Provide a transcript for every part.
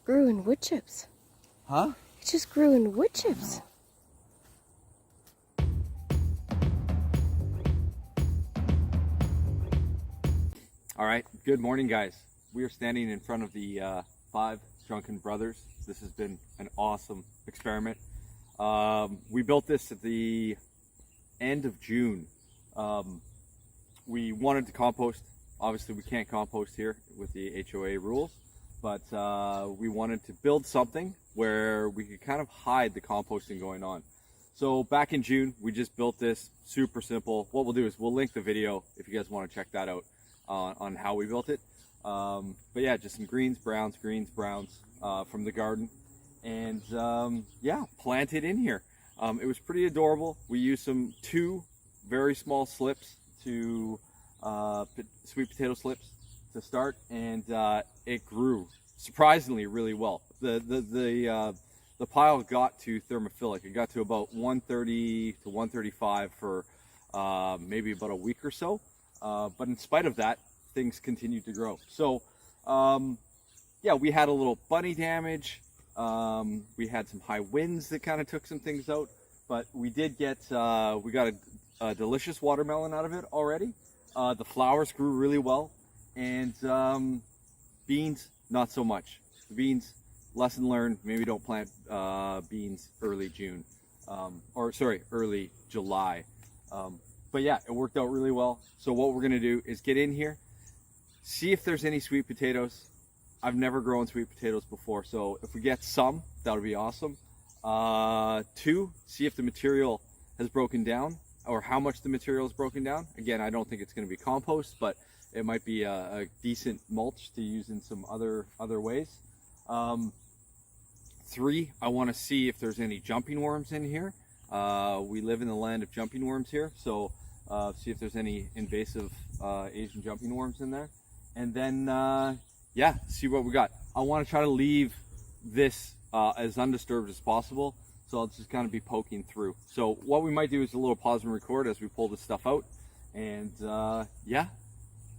grew in wood chips. Huh? It just grew in wood chips. All right, good morning, guys. We are standing in front of the 5 Drunken Brothers. This has been an awesome experiment. We built this at the end of June. We wanted to compost. Obviously, we can't compost here with the HOA rules, but we wanted to build something where we could kind of hide the composting going on. So back in June, we just built this, super simple. What we'll do is we'll link the video if you guys want to check that out on how we built it. But yeah, just some greens, browns from the garden, and yeah, planted in here. It was pretty adorable. We used 2 very small slips to sweet potato slips to start, and it grew surprisingly really well. The pile got to thermophilic. It got to about 130 to 135 for maybe about a week or so. But in spite of that, things continued to grow. So yeah, we had a little bunny damage. We had some high winds that kind of took some things out, but we did get, we got a delicious watermelon out of it already. The flowers grew really well, and beans, not so much. The beans, lesson learned, maybe don't plant beans early June, or sorry, early July. But yeah, it worked out really well. So what we're gonna do is get in here, see if there's any sweet potatoes. I've never grown sweet potatoes before, so if we get some, that would be awesome. 2, see if the material has broken down, or how much the material is broken down. Again, I don't think it's gonna be compost, but it might be a decent mulch to use in some other ways. 3, I wanna see if there's any jumping worms in here. We live in the land of jumping worms here, so see if there's any invasive Asian jumping worms in there. And then, yeah, see what we got. I want to try to leave this as undisturbed as possible, so I'll just kind of be poking through. So what we might do is a little pause and record as we pull this stuff out. And yeah,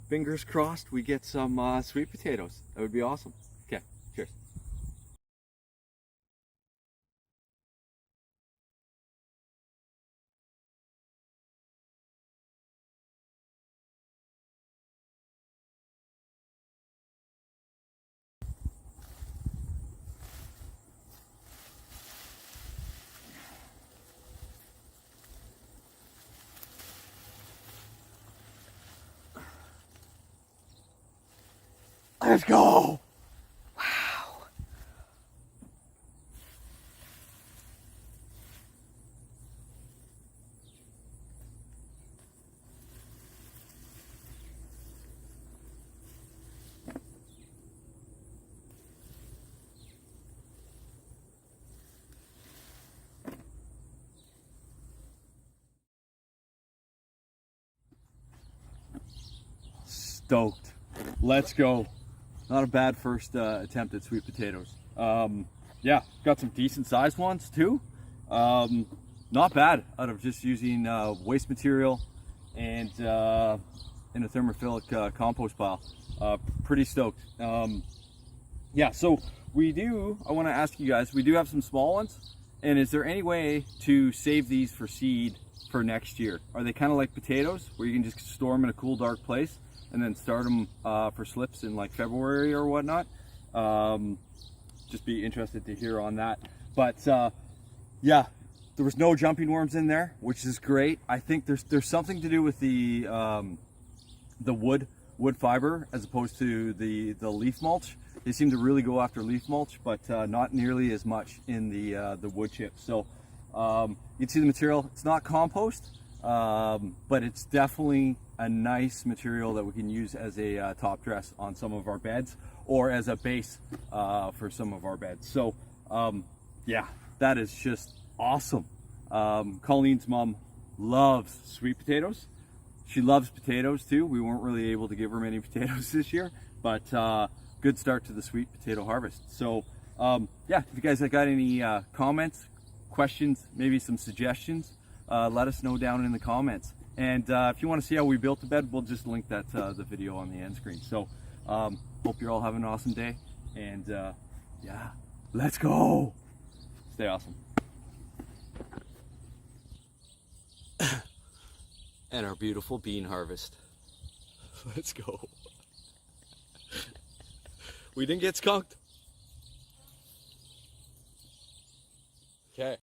fingers crossed we get some sweet potatoes. That would be awesome. Okay, cheers. Let's go! Wow. Stoked. Let's go. Not a bad first attempt at sweet potatoes. Yeah, got some decent sized ones too. Not bad out of just using waste material and in a thermophilic compost pile. Pretty stoked. Yeah, so I want to ask you guys, we do have some small ones, and is there any way to save these for seed for next year? Are they kind of like potatoes where you can just store them in a cool dark place and then start them for slips in like February or whatnot? Just be interested to hear on that. But yeah, there was no jumping worms in there, which is great. I think there's something to do with the wood fiber as opposed to the leaf mulch. They seem to really go after leaf mulch, but not nearly as much in the wood chips. So you can see the material. It's not compost, but it's definitely a nice material that we can use as a top dress on some of our beds, or as a base for some of our beds. So yeah, that is just awesome. Colleen's mom loves sweet potatoes. She loves potatoes too. We weren't really able to give her many potatoes this year, but good start to the sweet potato harvest. So yeah, if you guys have got any comments, questions, maybe some suggestions, let us know down in the comments. And if you want to see how we built the bed, we'll just link that the video on the end screen. So hope you're all having an awesome day, and Yeah. Let's go. Stay awesome. And our beautiful bean harvest. Let's go. We didn't get skunked. Okay.